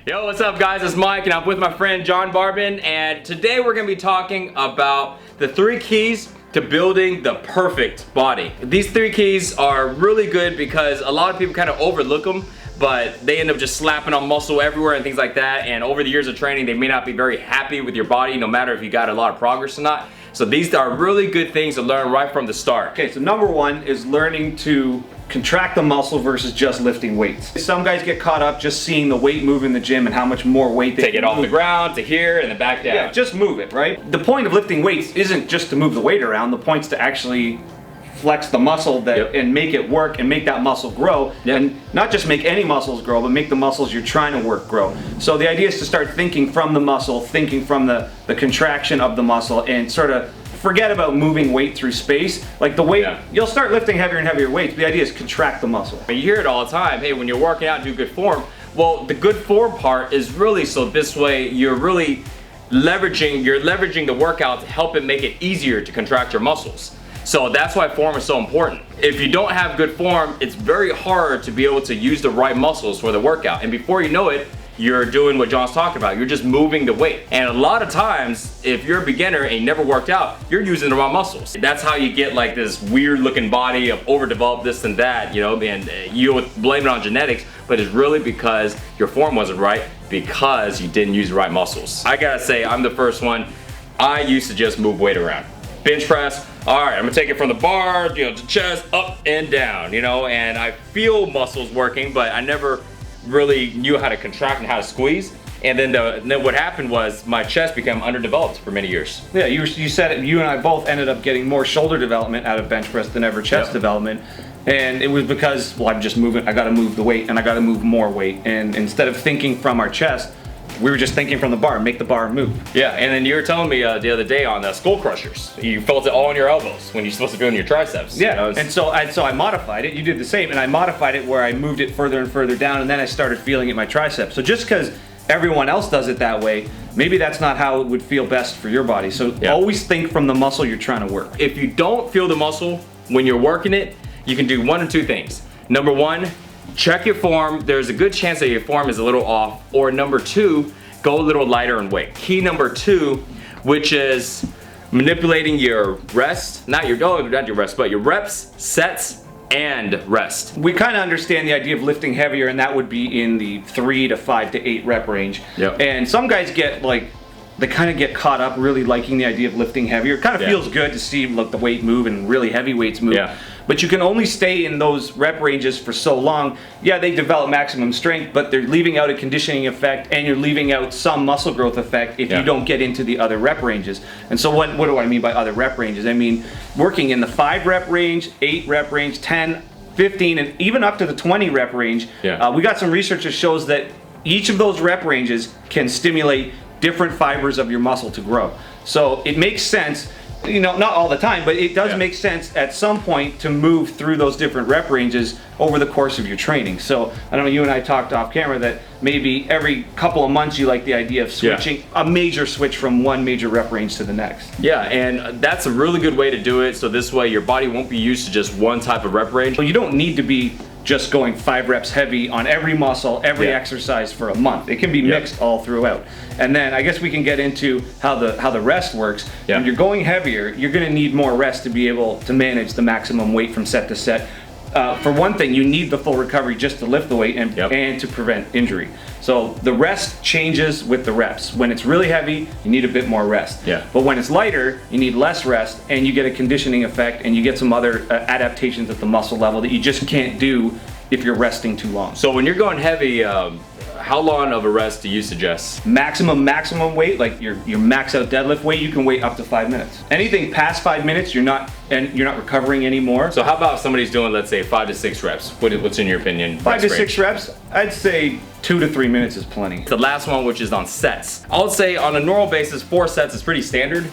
Yo, what's up guys? It's Mike and I'm with my friend John Barban, and today we're going to be talking about the 3 keys to building the perfect body. These 3 keys are really good because a lot of people kind of overlook them, but they end up just slapping on muscle everywhere and things like that, and over the years of training they may not be very happy with your body no matter if you got a lot of progress or not. So these are really good things to learn right from the start. Okay, so number 1 is learning to contract the muscle versus just lifting weights. Some guys get caught up just seeing the weight move in the gym and how much more weight they take it off the ground to here and then back down. Yeah, just move it, right? The point of lifting weights isn't just to move the weight around. The point's to actually flex the muscle that and make it work and make that muscle grow. And not just make any muscles grow, but make the muscles you're trying to work grow. So the idea is to start thinking from the muscle, thinking from the contraction of the muscle, and sort of forget about moving weight through space. Like the weight, you'll start lifting heavier and heavier weights. The idea is contract the muscle. You hear it all the time, hey, when you're working out, do good form. Well, the good form part is really so this way you're really leveraging the workout to help it make it easier to contract your muscles. So that's why form is so important. If you don't have good form, it's very hard to be able to use the right muscles for the workout. And before you know it, you're doing what John's talking about. You're just moving the weight. And a lot of times, if you're a beginner and you never worked out, you're using the wrong muscles. That's how you get like this weird looking body of overdeveloped this and that, you know, and you would blame it on genetics, but it's really because your form wasn't right because you didn't use the right muscles. I gotta say, I'm the first one. I used to just move weight around. Bench press, all right, I'm gonna take it from the bar, you know, to chest, up and down, you know, and I feel muscles working, but I never really knew how to contract and how to squeeze. And then what happened was my chest became underdeveloped for many years. Yeah, you said it. You and I both ended up getting more shoulder development out of bench press than ever chest development. And it was because, well, I'm just moving, I gotta move the weight and I gotta move more weight. And instead of thinking from our chest, we were just thinking from the bar, make the bar move. Yeah, and then you were telling me the other day on the skull crushers, you felt it all in your elbows when you're supposed to feel in your triceps. Yeah, and so I modified it. You did the same, and I modified it where I moved it further and further down, and then I started feeling it in my triceps. So just because everyone else does it that way, maybe that's not how it would feel best for your body. So always think from the muscle you're trying to work. If you don't feel the muscle when you're working it, you can do 1 or 2 things. Number 1, check your form. There's a good chance that your form is a little off. Or number 2, go a little lighter in weight. Key number 2, which is manipulating your rest, not your rest, but your reps, sets, and rest. We kind of understand the idea of lifting heavier, and that would be in the 3 to 5 to 8 rep range. And some guys get like, they kind of get caught up really liking the idea of lifting heavier. It kind of feels good to see like the weight move and really heavy weights move. But you can only stay in those rep ranges for so long. Yeah, they develop maximum strength, but they're leaving out a conditioning effect and you're leaving out some muscle growth effect if you don't get into the other rep ranges. And so what do I mean by other rep ranges? I mean working in the 5 rep range, 8 rep range, 10, 15, and even up to the 20 rep range. We got some research that shows that each of those rep ranges can stimulate different fibers of your muscle to grow. So it makes sense, you know, not all the time, but it does make sense at some point to move through those different rep ranges over the course of your training. So I don't know, you and I talked off camera that maybe every couple of months you like the idea of switching, a major switch from one major rep range to the next. Yeah, and that's a really good way to do it. So this way your body won't be used to just one type of rep range. So you don't need to be just going 5 reps heavy on every muscle, every exercise for a month. It can be mixed all throughout. And then I guess we can get into how the rest works. When you're going heavier, you're gonna need more rest to be able to manage the maximum weight from set to set. For one thing, you need the full recovery just to lift the weight and to prevent injury. So the rest changes with the reps. When it's really heavy, you need a bit more rest. But when it's lighter, you need less rest, and you get a conditioning effect, and you get some other adaptations at the muscle level that you just can't do if you're resting too long. So when you're going heavy, how long of a rest do you suggest? Maximum weight, like your max out deadlift weight, you can wait up to 5 minutes. Anything past 5 minutes, you're not recovering anymore. So how about if somebody's doing, let's say, 5 to 6 reps? What's in your opinion? 5 to 6 reps, I'd say 2 to 3 minutes is plenty. The last one, which is on sets. I would say on a normal basis, 4 sets is pretty standard,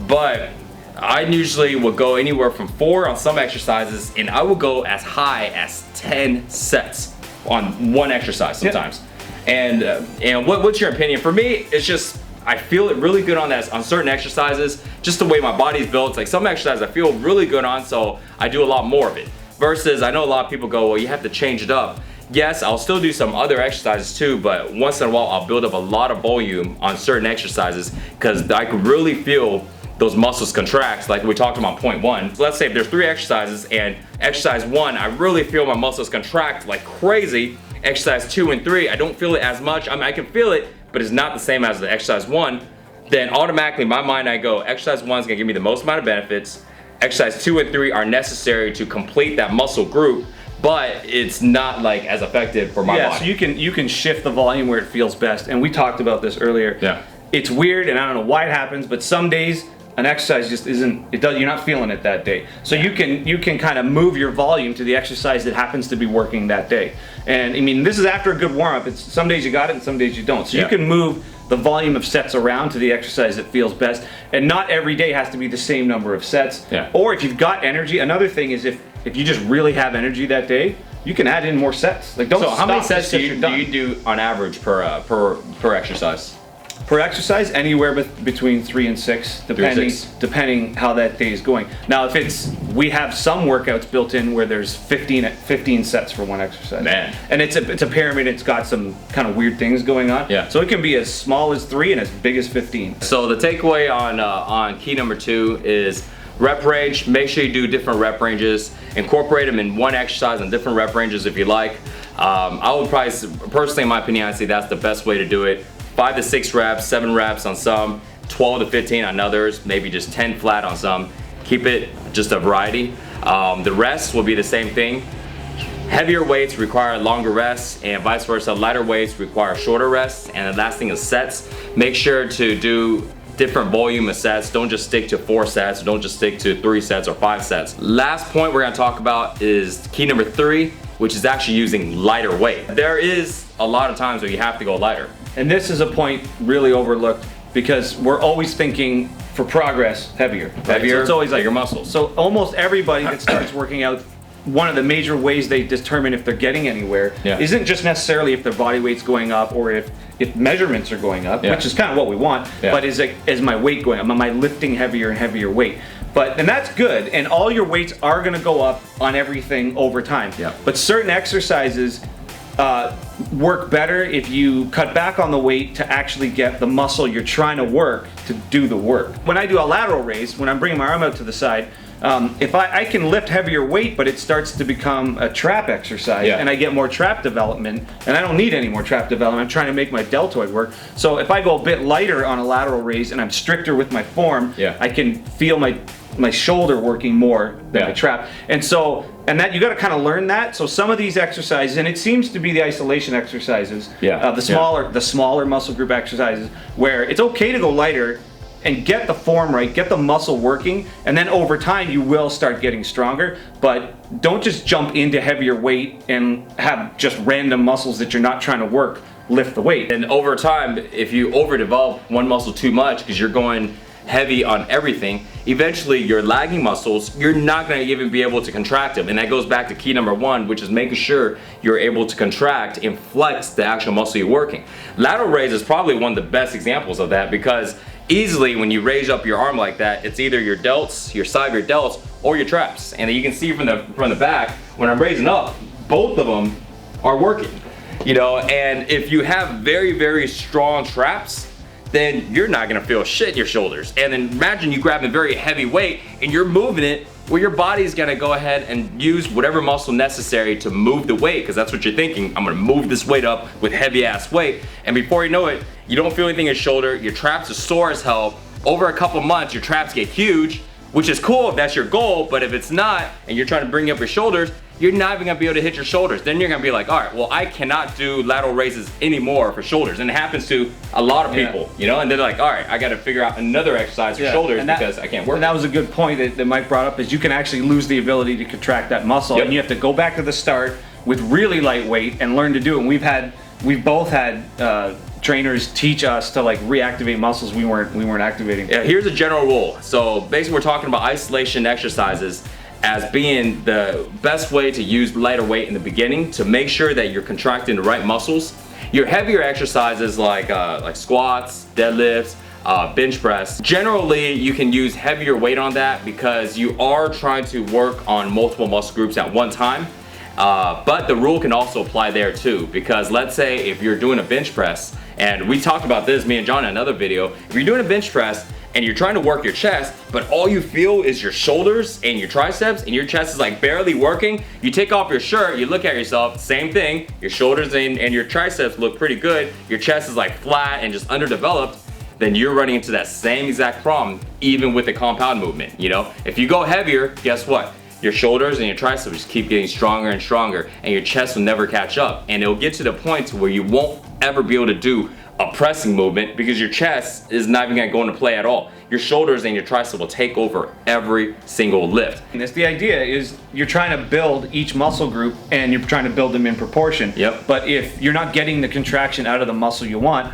but I usually will go anywhere from 4 on some exercises, and I will go as high as 10 sets on one exercise sometimes. And what's your opinion? For me, it's just, I feel it really good on certain exercises, just the way my body's built. It's like some exercises I feel really good on, so I do a lot more of it. Versus, I know a lot of people go, well, you have to change it up. yes, I'll still do some other exercises too, but once in a while I'll build up a lot of volume on certain exercises because I could really feel those muscles contract, like we talked about point 1. So let's say if there's 3 exercises and exercise 1, I really feel my muscles contract like crazy. Exercise 2 and 3, I don't feel it as much. I mean, I can feel it, but it's not the same as the exercise 1. Then automatically in my mind I go, exercise 1 is gonna give me the most amount of benefits. Exercise 2 and 3 are necessary to complete that muscle group, but it's not like as effective for my body. So you can shift the volume where it feels best, and we talked about this earlier. Yeah. It's weird, and I don't know why it happens, but some days an exercise just isn't. You're not feeling it that day. So you can kind of move your volume to the exercise that happens to be working that day. And I mean, this is after a good warm up. It's some days you got it, and some days you don't. So you can move the volume of sets around to the exercise that feels best, and not every day has to be the same number of sets. Yeah. Or if you've got energy, another thing is if you just really have energy that day, you can add in more sets. Like, don't So stop how many sets do you're you do on average per exercise? per exercise? Anywhere between 3 and 6, depending how that day is going. Now, if we have some workouts built in where there's 15 sets for one exercise. Man. And it's a pyramid. It's got some kind of weird things going on. Yeah. So it can be as small as 3 and as big as 15. So the takeaway on key number 2 is rep range. Make sure you do different rep ranges. Incorporate them in one exercise in different rep ranges if you like. I would probably, personally in my opinion, I'd say that's the best way to do it. 5 to 6 reps, 7 reps on some, 12 to 15 on others, maybe just 10 flat on some. Keep it just a variety. The rest will be the same thing. Heavier weights require longer rests, and vice versa. Lighter weights require shorter rests. And the last thing is sets. Make sure to do different volume of sets. Don't just stick to 4 sets. Don't just stick to 3 sets or 5 sets. Last point we're gonna talk about is key number 3, which is actually using lighter weight. There is a lot of times where you have to go lighter. And this is a point really overlooked because we're always thinking for progress heavier. Right? Heavier, so it's always like bigger muscles. So almost everybody that starts working out, one of the major ways they determine if they're getting anywhere isn't just necessarily if their body weight's going up or if measurements are going up, which is kind of what we want, but is my weight going up? Am I lifting heavier and heavier weight? And that's good, and all your weights are gonna go up on everything over time. But certain exercises work better if you cut back on the weight to actually get the muscle you're trying to work to do the work. When I do a lateral raise, when I'm bringing my arm out to the side, if I can lift heavier weight, but it starts to become a trap exercise, and I get more trap development, and I don't need any more trap development. I'm trying to make my deltoid work. So if I go a bit lighter on a lateral raise and I'm stricter with my form, I can feel my shoulder working more than my trap. And that you got to kind of learn that. So some of these exercises, and it seems to be the isolation exercises, the smaller muscle group exercises, where it's okay to go lighter and get the form right, get the muscle working, and then over time you will start getting stronger. But don't just jump into heavier weight and have just random muscles that you're not trying to work lift the weight. And over time, if you overdevelop one muscle too much because you're going heavy on everything, eventually your lagging muscles, you're not going to even be able to contract them. And that goes back to key number 1, which is making sure you're able to contract and flex the actual muscle you're working. Lateral raise is probably one of the best examples of that, because easily when you raise up your arm like that, it's either your delts, your side of your delts, or your traps. And you can see from the back, when I'm raising up, both of them are working. And if you have very, very strong traps, then you're not gonna feel shit in your shoulders. And then imagine you grabbing a very heavy weight and you're moving it, where your body's gonna go ahead and use whatever muscle necessary to move the weight, because that's what you're thinking. I'm gonna move this weight up with heavy ass weight. And before you know it, you don't feel anything in your shoulder, your traps are sore as hell. Over a couple months, your traps get huge, which is cool if that's your goal, but if it's not, and you're trying to bring up your shoulders, you're not even gonna be able to hit your shoulders. Then you're gonna be like, all right, well, I cannot do lateral raises anymore for shoulders. And it happens to a lot of people, and they're like, all right, I gotta figure out another exercise for shoulders because I can't work. And that was a good point that Mike brought up, is you can actually lose the ability to contract that muscle, and you have to go back to the start with really light weight and learn to do it. And we've both had trainers teach us to reactivate muscles we weren't activating. Yeah, here's a general rule. So basically we're talking about isolation exercises as being the best way to use lighter weight in the beginning to make sure that you're contracting the right muscles. Your heavier exercises like squats, deadlifts, bench press, generally you can use heavier weight on that because you are trying to work on multiple muscle groups at one time. But the rule can also apply there too, because let's say if you're doing a bench press, and we talked about this, me and John, in another video. If you're doing a bench press and you're trying to work your chest, but all you feel is your shoulders and your triceps, and your chest is like barely working, you take off your shirt, you look at yourself, same thing, your shoulders and your triceps look pretty good, your chest is like flat and just underdeveloped, then you're running into that same exact problem, even with the compound movement, you know? If you go heavier, guess what? Your shoulders and your triceps just keep getting stronger and stronger, and your chest will never catch up. And it'll get to the point where you won't ever be able to do a pressing movement because your chest is not even gonna go into play at all. Your shoulders and your triceps will take over every single lift. And that's the idea, is you're trying to build each muscle group and you're trying to build them in proportion. Yep. But if you're not getting the contraction out of the muscle you want,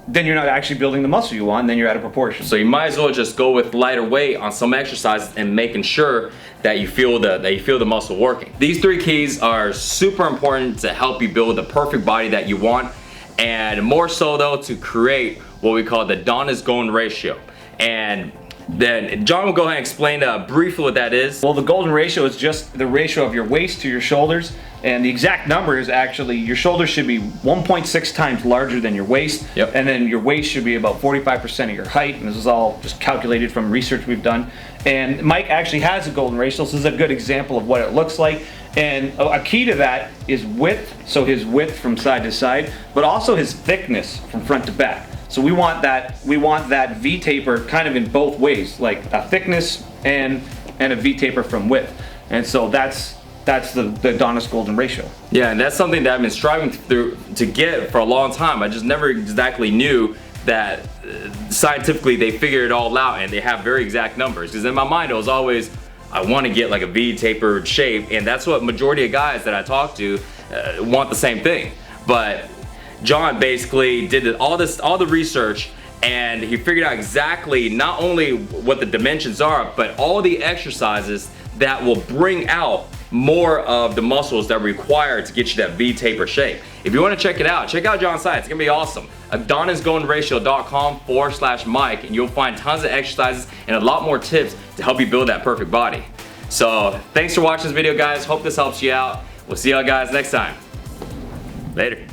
then you're not actually building the muscle you want, and then you're out of proportion. So you might as well just go with lighter weight on some exercises and making sure that you feel the muscle working. These 3 keys are super important to help you build the perfect body that you want, and more so though to create what we call the Donna's-Golden ratio. And then John will go ahead and explain briefly what that is. Well, the golden ratio is just the ratio of your waist to your shoulders, and the exact number is actually your shoulders should be 1.6 times larger than your waist. Yep. And then your waist should be about 45% of your height, and this is all just calculated from research we've done. And Mike actually has a golden ratio, so this is a good example of what it looks like. And a key to that is width, so his width from side to side, but also his thickness from front to back. So we want that V taper kind of in both ways, like a thickness and a V taper from width. And so that's the Donna's Golden ratio. Yeah, and that's something that I've been striving to get for a long time. I just never exactly knew that scientifically they figure it all out and they have very exact numbers. Because in my mind it was always, I want to get like a V tapered shape, and that's what majority of guys that I talk to want the same thing. But John basically did all the research, and he figured out exactly not only what the dimensions are, but all the exercises that will bring out more of the muscles that are required to get you that V taper shape. If you want to check it out, check out John's site. It's gonna be awesome. Donna'sGoldenRatio.com/Mike, and you'll find tons of exercises and a lot more tips to help you build that perfect body. So thanks for watching this video, guys. Hope this helps you out. We'll see y'all guys next time. Later.